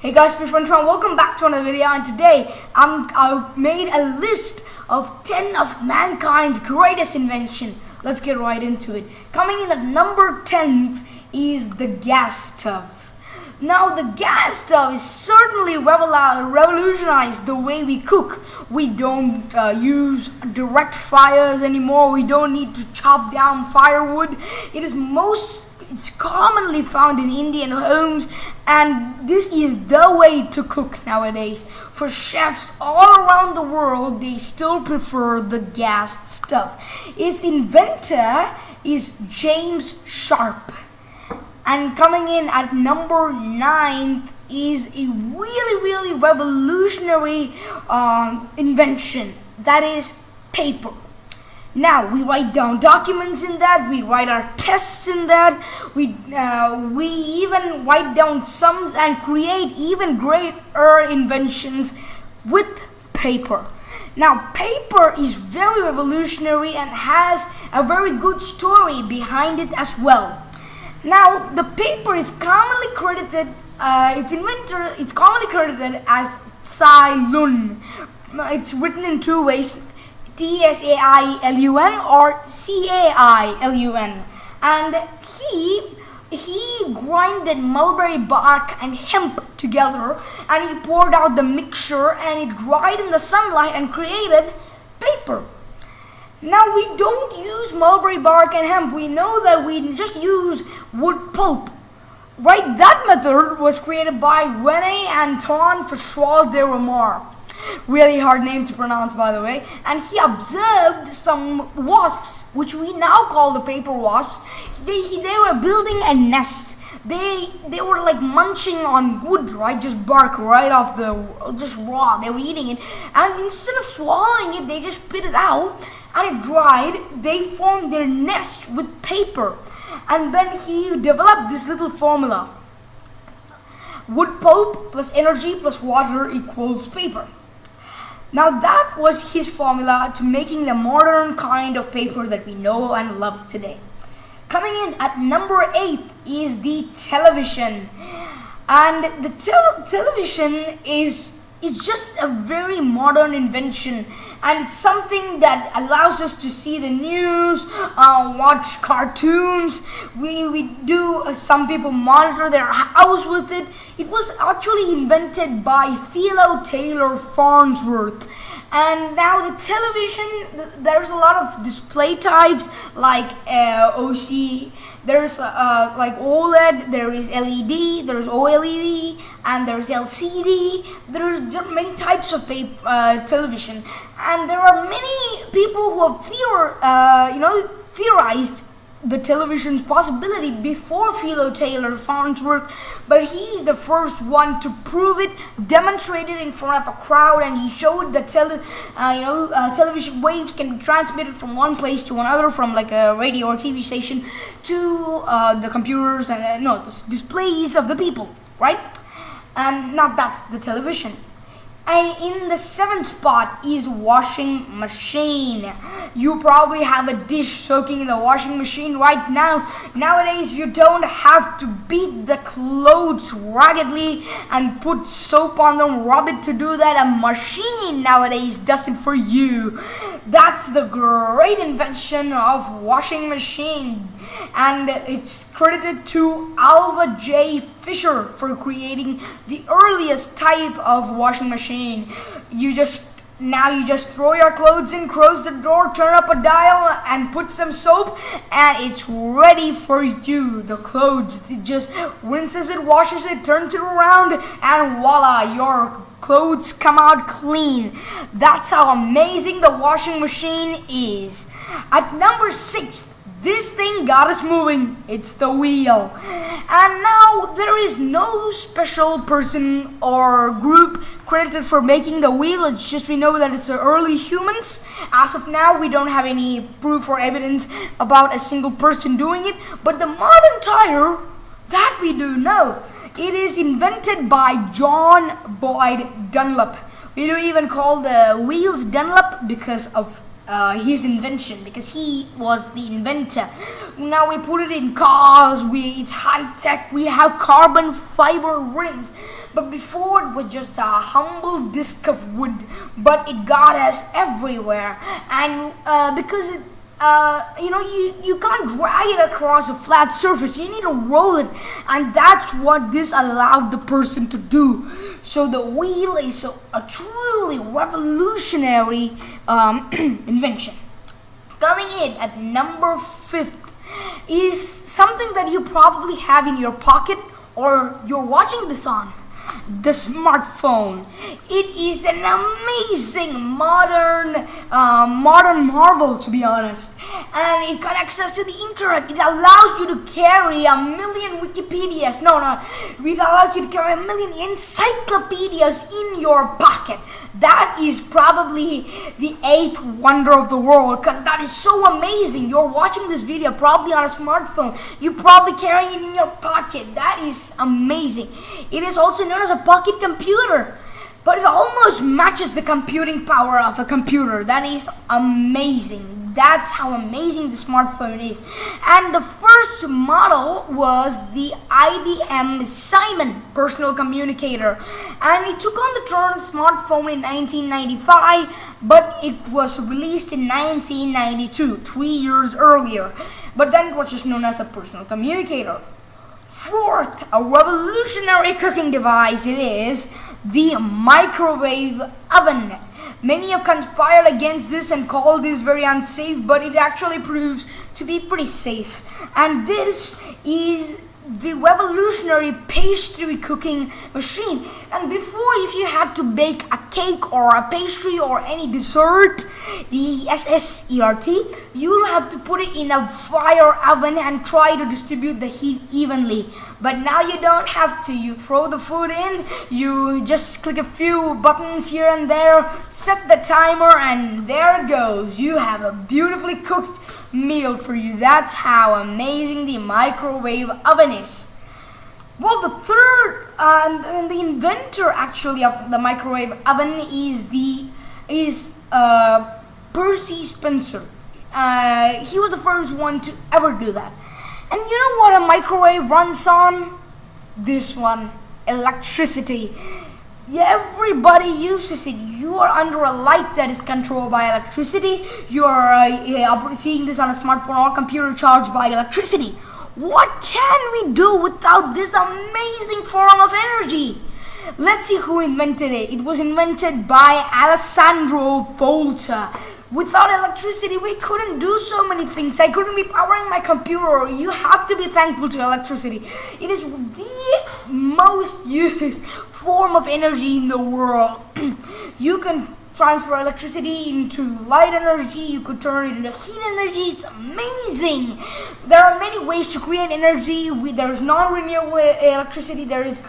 Hey guys, my friend Tron, welcome back to another video, and today I've made a list of 10 of mankind's greatest invention. Let's get right into it. Coming in at number 10th is the gas stove. Now the gas stove is certainly revolutionized the way we cook. We don't use direct fires anymore. We don't need to chop down firewood. It's commonly found in Indian homes, and this is the way to cook nowadays. For chefs all around the world, they still prefer the gas stove. Its inventor is James Sharp. And coming in at number 9 is a really revolutionary invention. That is paper. Now we write down documents in that, we write our tests in that, we even write down sums and create even greater inventions with paper. Now paper is very revolutionary and has a very good story behind it as well. Now the paper is commonly credited, its inventor is commonly credited as Tsai Lun. It's written in two ways. T-S-A-I-L-U-N or C-A-I-L-U-N, and he grinded mulberry bark and hemp together, and he poured out the mixture and it dried in the sunlight and created paper. Now we don't use mulberry bark and hemp. We know that we just use wood pulp. Right, that method was created by René Antoine François de Remar. Really hard name to pronounce, by the way. And he observed some wasps, which we now call the paper wasps. They were building a nest. They were like munching on wood, right? Just bark right off just raw. They were eating it, and instead of swallowing it, they just spit it out, and it dried. They formed their nest with paper, and then he developed this little formula: wood pulp plus energy plus water equals paper. Now that was his formula to making the modern kind of paper that we know and love today. Coming in at number 8 is the television. And the television is just a very modern invention, and it's something that allows us to see the news, watch cartoons. We do, some people monitor their house with it. It was actually invented by Philo Taylor Farnsworth. And now the television, there's a lot of display types like OC, there's like OLED, there is LED, there's OLED, and there's LCD. There's many types of television, and there are many people who have theorized the television's possibility before Philo Taylor Farnsworth, but he's the first one to prove it, demonstrate it in front of a crowd, and he showed that television waves can be transmitted from one place to another, from like a radio or TV station to the computers and the displays of the people, right? And now that's the television. And in the 7th spot is washing machine. You probably have a dish soaking in the washing machine right now. Nowadays, you don't have to beat the clothes raggedly and put soap on them, rub it to do that. A machine nowadays does it for you. That's the great invention of washing machine. And it's credited to Alva J. Fisher for creating the earliest type of washing machine. You just throw your clothes in, close the door, turn up a dial, and put some soap, and it's ready for you. The clothes, it just rinses it, washes it, turns it around, and voila, your clothes come out clean. That's how amazing the washing machine is. At number 6, this thing got us moving. It's the wheel. And now there is no special person or group credited for making the wheel. It's just we know that it's the early humans. As of now, we don't have any proof or evidence about a single person doing it. But the modern tire, that we do know. It is invented by John Boyd Dunlop. We do even call the wheels Dunlop because of his invention, because he was the inventor. Now we put it in cars, it's high tech, we have carbon fiber rims, but before it was just a humble disc of wood, but it got us everywhere. And because it you can't drag it across a flat surface. You need to roll it, and that's what this allowed the person to do. So the wheel is a truly revolutionary invention. Coming in at number 5 is something that you probably have in your pocket or you're watching this on. The smartphone. It is an amazing modern marvel, to be honest, and it connects us to the internet. It allows you to carry a million Wikipedias. It allows you to carry a million encyclopedias in your pocket. That is probably the 8th wonder of the world, because that is so amazing. You're watching this video probably on a smartphone. You're probably carrying it in your pocket. That is amazing. It is also known as a pocket computer, but it almost matches the computing power of a computer. That is amazing. That's how amazing the smartphone is. And the first model was the IBM Simon personal communicator, and it took on the term smartphone in 1995, but it was released in 1992, 3 years earlier. But then it was just known as a personal communicator. Fourth, a revolutionary cooking device, it is the microwave oven. Many have conspired against this and called this very unsafe, but it actually proves to be pretty safe. And this is the revolutionary pastry cooking machine. And before, if you had to bake a cake or a pastry or any dessert, the SSERT, you'll have to put it in a fire oven and try to distribute the heat evenly. But now you don't have to. You throw the food in, you just click a few buttons here and there, set the timer, and there it goes. You have a beautifully cooked meal for you. That's how amazing the microwave oven is. Well, the third and the inventor actually of the microwave oven is Percy Spencer. He was the first one to ever do that. And you know what a microwave runs on? This one, electricity. Everybody uses it. You are under a light that is controlled by electricity. You are seeing this on a smartphone or computer charged by electricity. What can we do without this amazing form of energy? Let's see who invented it. It was invented by Alessandro Volta. Without electricity, we couldn't do so many things. I couldn't be powering my computer. You have to be thankful to electricity. It is the most used form of energy in the world. You can transfer electricity into light energy. You could turn it into heat energy. It's amazing. There are many ways to create energy. There is non-renewable electricity. There is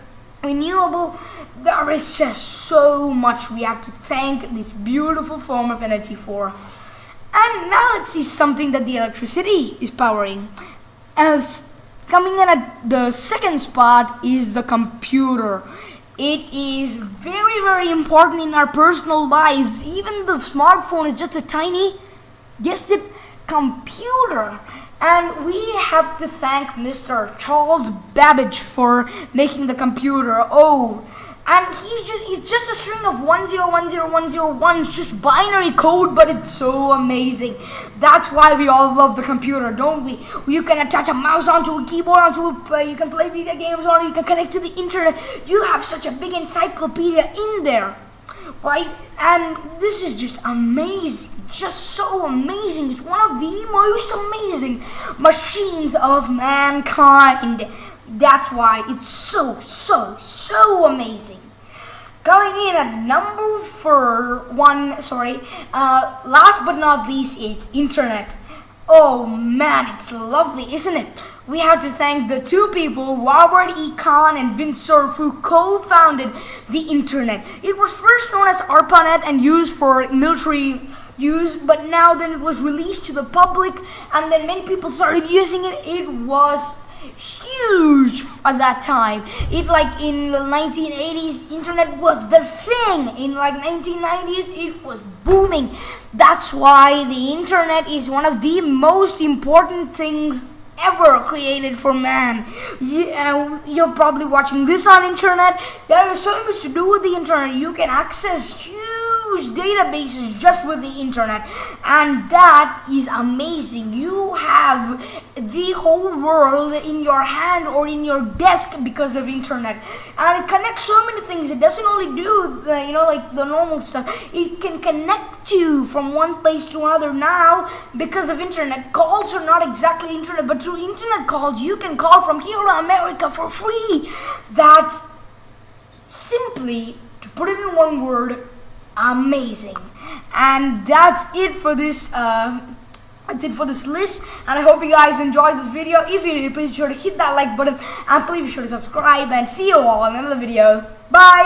renewable. There is just so much we have to thank this beautiful form of energy for. And now let's see something that the electricity is powering. As coming in at the second spot is the computer. It is very, very important in our personal lives. Even the smartphone is just a tiny, guessed it, computer. And we have to thank Mr. Charles Babbage for making the computer. And he's just a string of 10101001s, just binary code, but it's so amazing. That's why we all love the computer, don't we? You can attach a mouse onto a keyboard, you can play video games on it, you can connect to the internet. You have such a big encyclopedia in there, right? And this is just amazing, just so amazing. It's one of the most amazing machines of mankind. That's why it's so amazing. Going in at number 1, last but not least, it's internet. Oh man, it's lovely, isn't it? We have to thank the two people, Robert E. Kahn and Vint Cerf, who co-founded the internet. It was first known as ARPANET and used for military use, but now then it was released to the public, and then many people started using it. It was huge at that time. It like in the 1980s, internet was the thing. In like 1990s, it was booming. That's why the internet is one of the most important things ever created for man. You're probably watching this on internet. There is so much to do with the internet. You can access huge databases just with the internet, and that is amazing. You have the whole world in your hand or in your desk because of internet, and it connects so many things. It doesn't only do the, like the normal stuff. It can connect you from one place to another now because of internet. Calls are not exactly internet, but through internet calls you can call from here to America for free. That's simply, to put it in one word, amazing. And that's it for this list, and I hope you guys enjoyed this video. If you did, please be sure to hit that like button, and please be sure to subscribe, and see you all in another video. Bye.